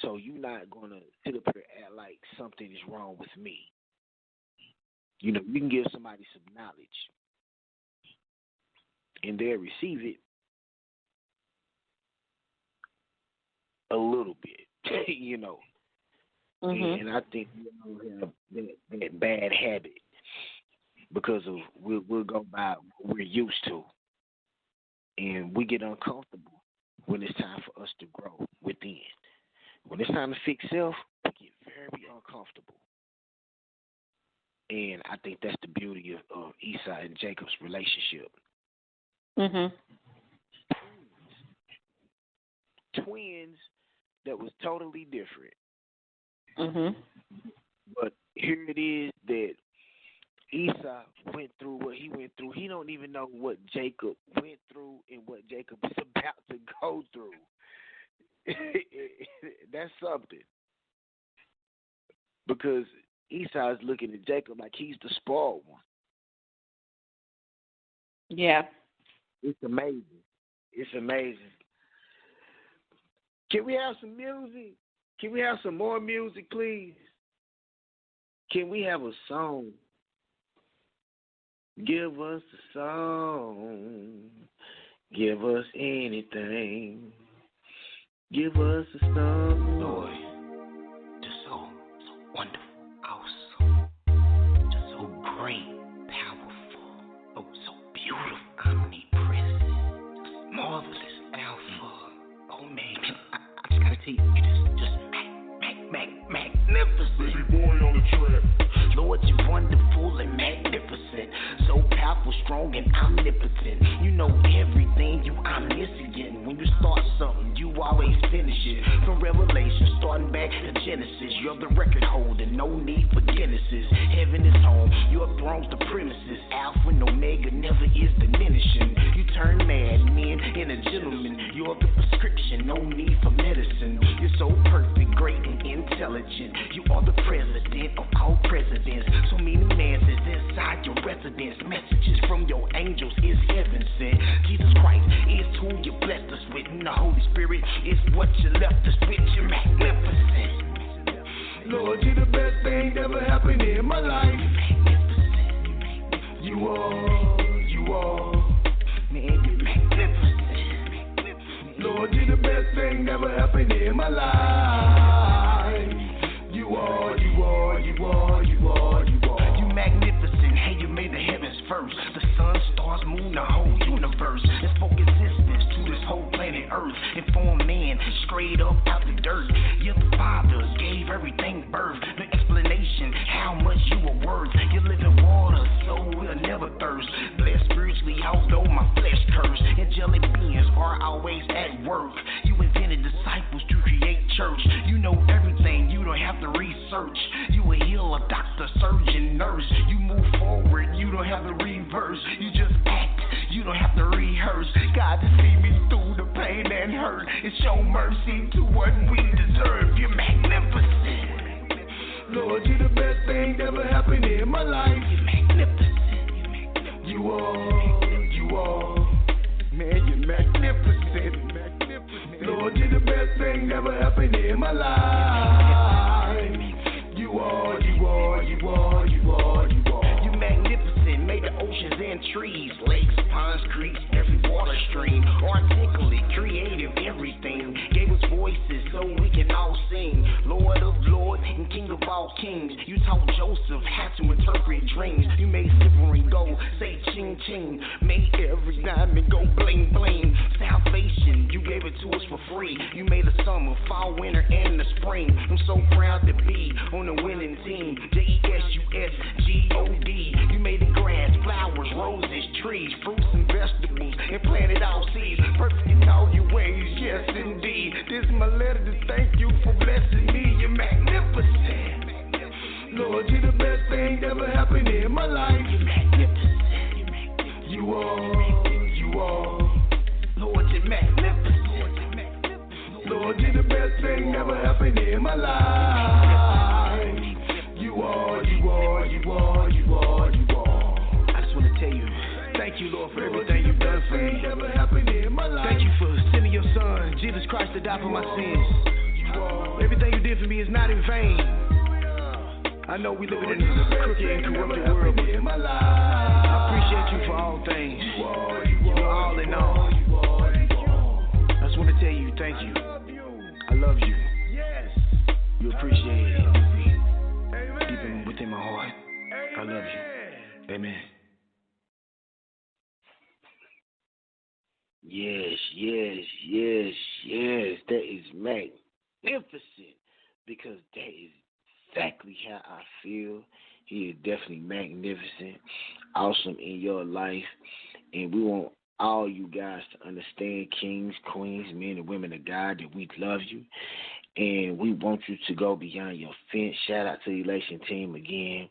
A: So you're not going to sit up here and act like something is wrong with me. You can give somebody some knowledge and they'll receive it a little bit, And I think we all have that bad habit because of we'll go by what we're used to. And we get uncomfortable when it's time for us to grow within. When it's time to fix self, very uncomfortable. And I think that's the beauty of Esau and Jacob's relationship.
B: Mhm.
A: Twins that was totally different.
B: Mhm.
A: But here it is that Esau went through what he went through. He don't even know what Jacob went through and what Jacob is about to go through. That's something. Because Esau is looking at Jacob like he's the spoiled one.
B: Yeah.
A: It's amazing. It's amazing. Can we have some music? Can we have some more music, please? Can we have a song? Give us a song. Give us anything. Give us a song.
E: Lord, just so wonderful, awesome, just so great, powerful, oh, so beautiful, omnipresent, marvelous, Alpha, Omega. I just gotta tell you, just magnificent.
C: Baby boy on the track.
E: Lord, you're wonderful and magnificent, so powerful, strong, and omnipotent. You know everything, you omniscient. When you start something, you always finish it. From Revelation, starting back to Genesis, you're the record holder, no need for Guinnesses. Heaven is home, your throne's the premises. Alpha and Omega never is diminishing. You turn mad men into gentlemen. You're the prescription, no need for medicine. You're so perfect, great, and intelligent. You are the president of all presidents. So many messages inside your residence. Messages from your angels is heaven sent. Jesus Christ is who you blessed us with. And the Holy Spirit is what you left us with. You're magnificent.
C: Lord, you're the best thing that ever happened in my life.
E: Magnificent.
C: You are.
E: Man, you're magnificent.
C: Lord, you're the best thing that ever happened in my life. You are.
E: You magnificent. Hey, you made the heavens first. The sun, stars, moon, the whole universe. And spoke existence to this whole planet Earth. And formed man straight up out the dirt. You're the Father, gave everything birth. The explanation, how much you were worth. You're living water, so we'll never thirst. Blessed spiritually, although my flesh cursed. Angelic beings are always at work. You invented disciples to create church. You know everything, you don't have to research. You a healer, doctor, surgeon, nurse. You move forward, you don't have to reverse. You just act, you don't have to rehearse. God to see me through the pain and hurt. It's your mercy to what we deserve. You're magnificent.
C: Lord, you're the best thing that ever happened in my life.
E: You're magnificent.
C: You are.
E: Man, you're magnificent.
C: Lord, you're the best thing that ever happened in my life. You are.
E: You magnificent, made the oceans and trees, lakes, ponds, creeks, every water stream. Articulate, creative, everything. Gave us voices so we can all sing. Lord of lords and King of all kings. You taught Joseph how to interpret dreams. You made silver and gold say ching ching. Made every diamond go bling bling. Salvation, you gave it to us for free. You made the summer, fall, winter, and the spring. I'm so proud to be on the winning team. JESUSGOD. You made the grass, flowers, roses, trees, fruits and vegetables, and planted all seeds. Perfect in all your ways, yes indeed. This is my letter to thank you for blessing me. You're magnificent.
C: Lord, you're the best thing that ever happened in my life.
E: You're magnificent.
C: You are.
E: Lord, you're magnificent.
C: Lord, you're the best thing that ever happened in my life. You are.
E: I just want to tell you, thank you, Lord, for everything you've done for me. Thank you for sending your son, Jesus Christ, to die for my sins. Everything you did for me is not in vain. I know we live in a crooked and corrupted world, but I appreciate you for all things. You're all in all. I just want to tell you, thank you. I love you. You appreciate it. Deep within my heart. I love you. Amen.
A: Yes. That is magnificent because that is exactly how I feel. He is definitely magnificent, awesome in your life, and we want all you guys to understand, kings, queens, men and women of God, that we love you, and we want you to go beyond your fence. Shout out to the Elation team again.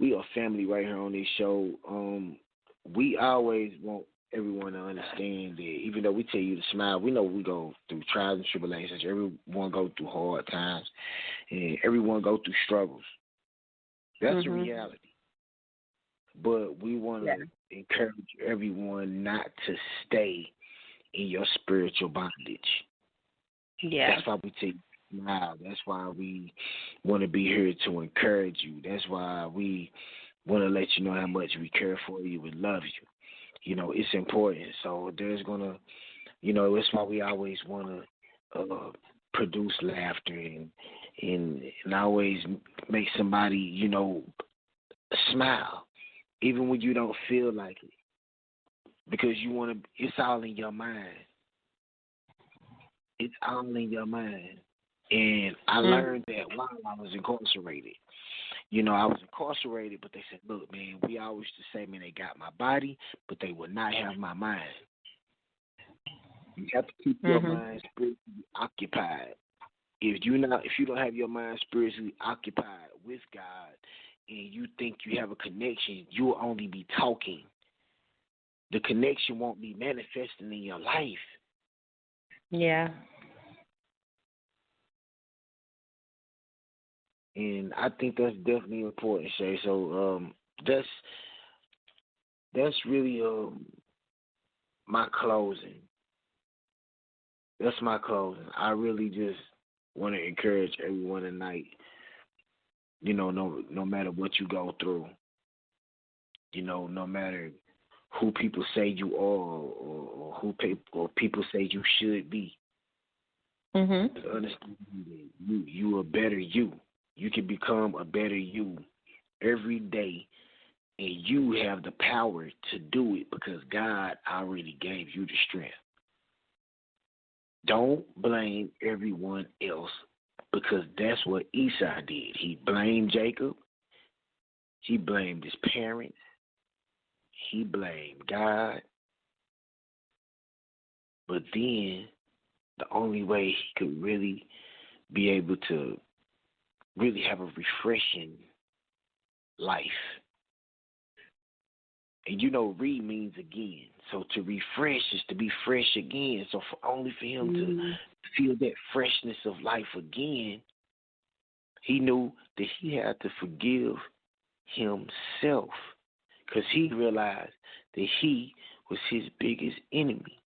A: We are family right here on this show. We always want everyone to understand that even though we tell you to smile, we know we go through trials and tribulations. Everyone go through hard times, and everyone go through struggles. That's the reality. But we want to encourage everyone not to stay in your spiritual bondage.
B: Yeah.
A: That's why we take smile. That's why we want to be here to encourage you. That's why we want to let you know how much we care for you and love you. You know, it's important. So there's going to, you know, that's why we always want to produce laughter and always make somebody, you know, smile, even when you don't feel like it, because you want to. It's all in your mind. It's all in your mind. And I learned that while I was incarcerated. You know, I was incarcerated, but they said, look, man, we always used to say, man, they got my body, but they would not have my mind. You have to keep your mind spiritually occupied. If you don't have your mind spiritually occupied with God and you think you have a connection, you will only be talking. The connection won't be manifesting in your life.
B: Yeah.
A: And I think that's definitely important, Shay. So that's really my closing. That's my closing. I really just want to encourage everyone tonight. You know, no matter what you go through. You know, no matter who people say you are or who people say you should be. To understand that you are better you. You can become a better you every day, and you have the power to do it because God already gave you the strength. Don't blame everyone else because that's what Esau did. He blamed Jacob. He blamed his parents. He blamed God. But then the only way he could really be able to really have a refreshing life. And you know, re means again. So to refresh is to be fresh again. So only for him to feel that freshness of life again, he knew that he had to forgive himself because he realized that he was his biggest enemy.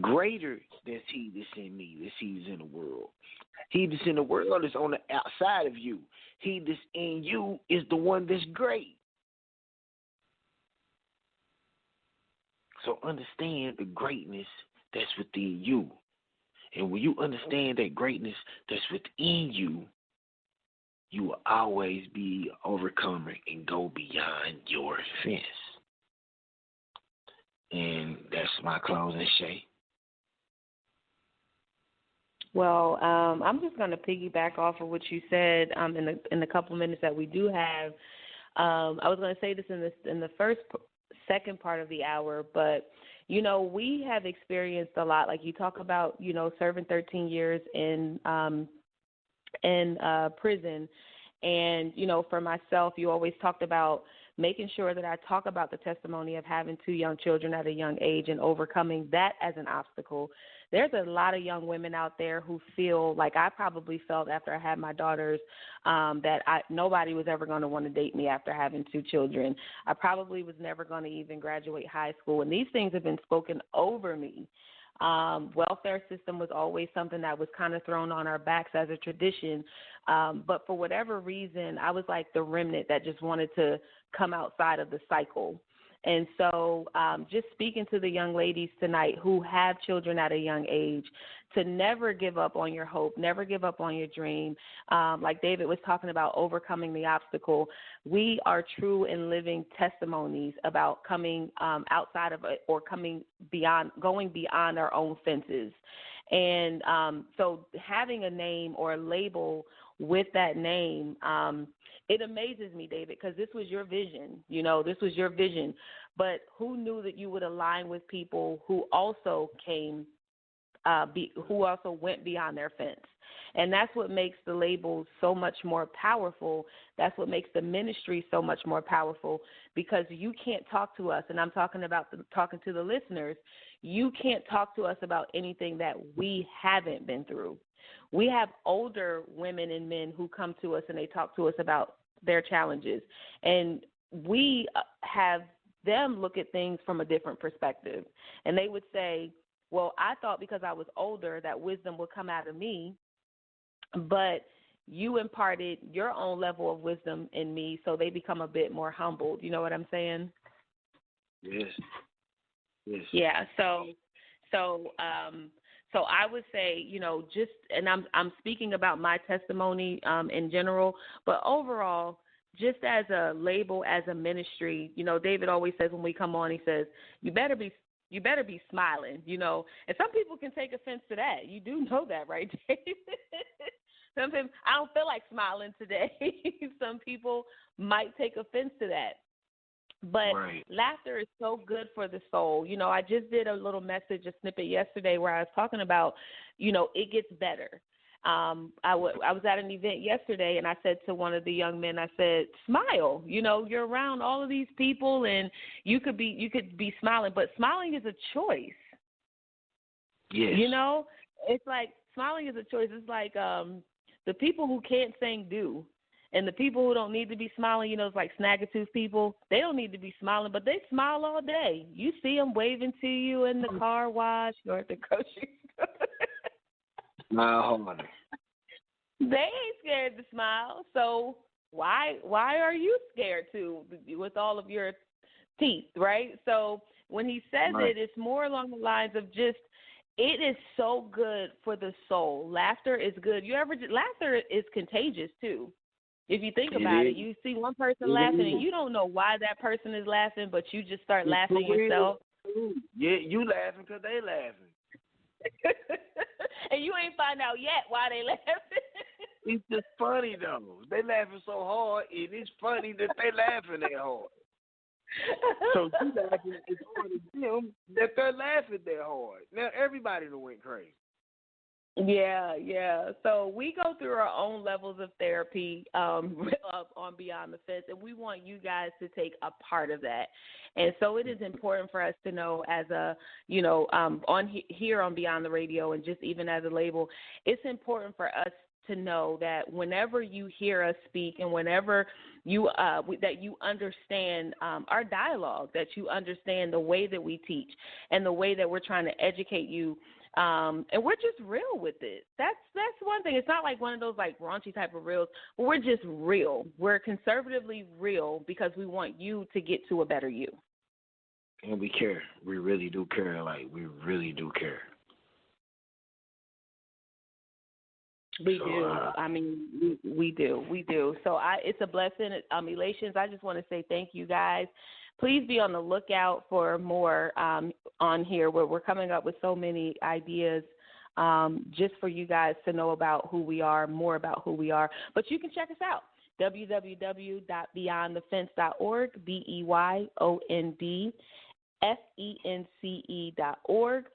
A: Greater than he that's in me, that's he's in the world. He that's in the world is on the outside of you. He that's in you is the one that's great. So understand the greatness that's within you. And when you understand that greatness that's within you, you will always be an overcomer and go beyond your fence. And that's my closing, Shay.
B: Well, I'm just going to piggyback off of what you said in the couple minutes that we do have. I was going to say this in the second part of the hour, but you know, we have experienced a lot. Like you talk about, you know, serving 13 years in prison, and you know, for myself, you always talked about making sure that I talk about the testimony of having 2 young children at a young age and overcoming that as an obstacle. There's a lot of young women out there who feel like I probably felt after I had my daughters that nobody was ever going to want to date me after having 2 children. I probably was never going to even graduate high school, and these things have been spoken over me. Welfare system was always something that was kind of thrown on our backs as a tradition. But for whatever reason, I was like the remnant that just wanted to come outside of the cycle. And so just speaking to the young ladies tonight who have children at a young age, to never give up on your hope, never give up on your dream. Like David was talking about overcoming the obstacle, we are true and living testimonies about coming outside of it or going beyond our own fences. And so having a name or a label with that name. It amazes me, David, because this was your vision. This was your vision. But who knew that you would align with people who also came, who also went beyond their fence? And that's what makes the label so much more powerful. That's what makes the ministry so much more powerful, because you can't talk to us, and I'm talking about talking to the listeners, you can't talk to us about anything that we haven't been through. We have older women and men who come to us and they talk to us about their challenges, and we have them look at things from a different perspective. And they would say, well, I thought because I was older that wisdom would come out of me, but you imparted your own level of wisdom in me, so they become a bit more humbled. You know what I'm saying?
A: Yes. Yes.
B: Yeah. So I would say, just, and I'm speaking about my testimony in general, but overall, just as a label, as a ministry, David always says when we come on, he says, you better be smiling, and some people can take offense to that. You do know that, right, David? Sometimes I don't feel like smiling today. Some people might take offense to that. But
A: right.
B: Laughter is so good for the soul. I just did a little message, a snippet yesterday where I was talking about, it gets better. I was at an event yesterday, and I said to one of the young men, I said, smile. You're around all of these people, and you could be smiling, but smiling is a choice.
A: Yes.
B: It's like smiling is a choice. It's like the people who can't sing do. And the people who don't need to be smiling, it's like snagger-tooth people, they don't need to be smiling, but they smile all day. You see them waving to you in the car wash or at the grocery store.
A: Smile harder.
B: They ain't scared to smile. So why are you scared to, with all of your teeth, right? So when he says
A: right.
B: it's more along the lines of just, it is so good for the soul. Laughter is good. Laughter is contagious too. If you think about it, you see one person laughing and you don't know why that person is laughing, but you just start laughing yourself.
A: Yeah, you laughing because they laughing.
B: And you ain't find out yet why they laughing.
A: It's just funny though. They laughing so hard, and it's funny that they laughing that hard. So you laughing, it's funny to them that they're laughing that hard. Now everybody done went crazy.
B: Yeah. So we go through our own levels of therapy on Beyond the Fence, and we want you guys to take a part of that. And so it is important for us to know, as a, here on Beyond the Radio, and just even as a label, it's important for us to know that whenever you hear us speak, and whenever you that you understand our dialogue, that you understand the way that we teach and the way that we're trying to educate you. And we're just real with it. That's one thing. It's not like one of those like raunchy type of reels, but we're just real. We're conservatively real because we want you to get to a better you.
A: And we care. We really do care. Like, we really do care.
B: We do. I mean, we do. So it's a blessing. Elations. I just want to say thank you guys. Please be on the lookout for more on here, where we're coming up with so many ideas just for you guys to know about who we are, more about who we are. But you can check us out, www.beyondthefence.org, BEYONDFENCE.org.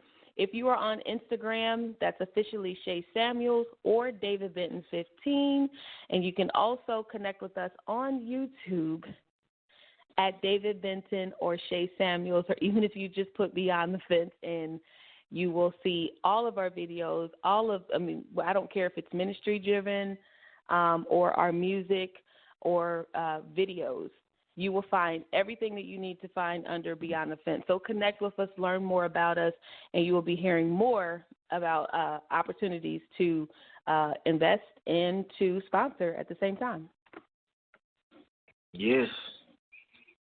B: If you are on Instagram, that's officially Shay Samuels or David Benton 15. And you can also connect with us on YouTube at David Benton or Shay Samuels, or even if you just put Beyond the Fence in, you will see all of our videos, I don't care if it's ministry driven or our music or videos. You will find everything that you need to find under Beyond the Fence. So connect with us, learn more about us, and you will be hearing more about opportunities to invest and to sponsor at the same time.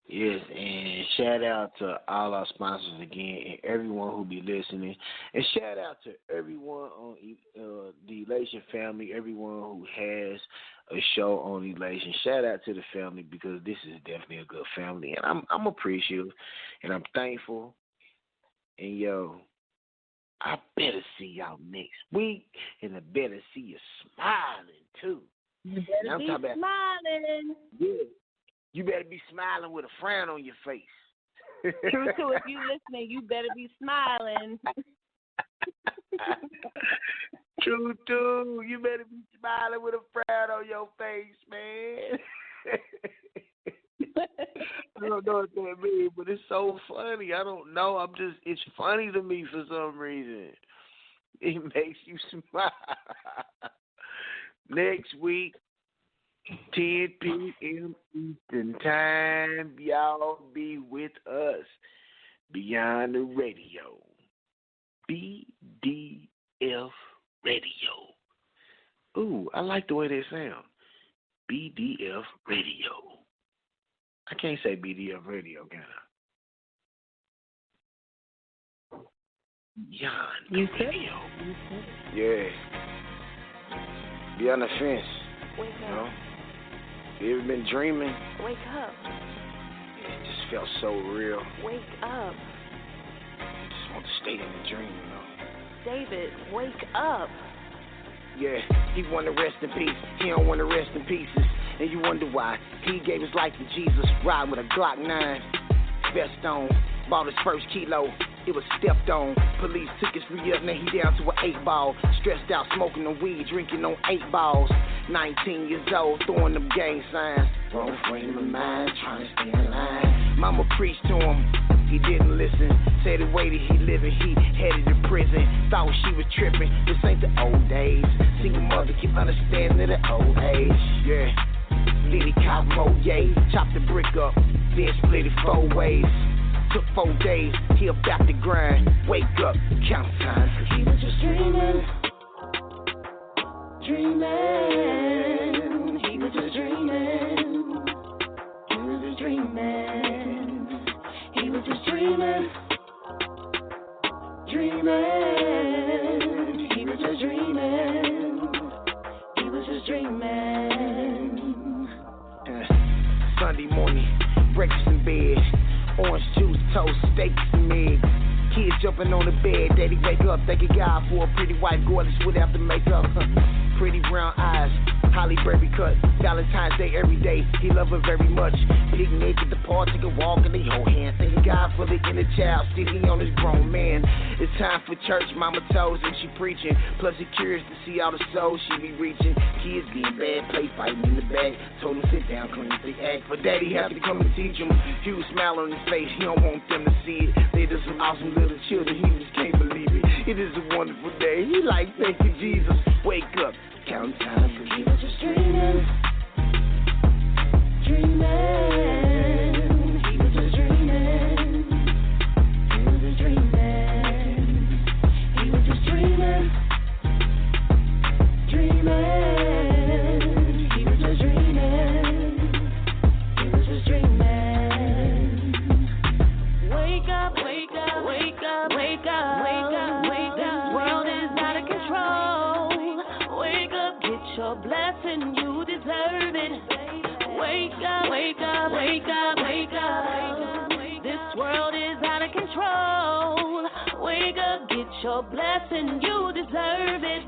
A: Yes, and shout out to all our sponsors again, and everyone who be listening, and shout out to everyone on the Elation family, everyone who has a show on Elation. Shout out to the family, because this is definitely a good family, and I'm appreciative, and I'm thankful, and I better see y'all next week, and I better see you smiling too.
B: You better be smiling.
A: Yeah. You better be smiling with a frown on your face.
B: Truto, if you listening, you better be smiling.
A: Truto, you better be smiling with a frown on your face, man. I don't know what that means, but it's so funny. I don't know. It's funny to me for some reason. It makes you smile. Next week, 10 p.m. Eastern Time, y'all be with us. Beyond the Radio. BDF Radio. Ooh, I like the way that sounds. BDF Radio. I can't say BDF Radio, can I? Beyond the Radio. Yeah. Beyond the fence.
B: Wake up.
A: You know? You ever been dreaming?
B: Wake up.
A: It just felt so real.
B: Wake up.
A: I just want to stay in the dream, you know.
B: David, wake up.
A: Yeah, he want to rest in peace. He don't want to rest in pieces. And you wonder why. He gave his life to Jesus. Ride with a Glock 9. Vest on. Bought his first kilo. It was stepped on. Police took his re-up. Now he down to an 8-ball. Stressed out, smoking the weed, drinking on 8 balls. 19 years old, throwing them gang signs. Wrong frame of mind, trying to stay in line. Mama preached to him. He didn't listen. Said the way that he living, he headed to prison. Thought she was tripping. This ain't the old days. Single mother can understand at an old age. Yeah. Then he caught more, yay. Chopped the brick up, then split it 4 ways. Took 4 days, he about to grind. Wake up, count time. He was just dreaming. Dreaming. He was just dreaming. He was just dreaming. He was just dreaming. Dreaming. He was just dreaming. He was just dreaming. Sunday morning, breakfast in bed. Orange juice, toast, steaks, and eggs. Kids jumping on the bed. Daddy wake up, thanking God for a pretty wife, gorgeous without the makeup. Pretty brown eyes, Holly Berry cut. Valentine's Day every day, he love her very much. Picnic at the park, take a walk, and they hold hands. Thanking God for the inner child, sitting on this grown man. It's time for church, mama told and she preaching. Plus he curious to see all the souls she be reaching. Kids being bad, play fighting in the back. Told him sit down, clean up the act. But daddy had to come and teach him. Huge smile on his face, he don't want them to see it. They just some awesome little children, he just can't believe it. It is a wonderful day, he like, thank you Jesus. Wake up, count time, cause he was just dreaming. Dreaming. He was just dreaming. He was just dreaming. He was just dreaming. Dreaming. He was just dreaming. He was just dreaming. Wake up, wake up, wake up, wake up, wake up, wake up. This world is out of control. Wake up, get your blessing, you deserve it. Wake up, wake up, wake up, wake up. This world is out of control. Wake up, get your blessing, you deserve it.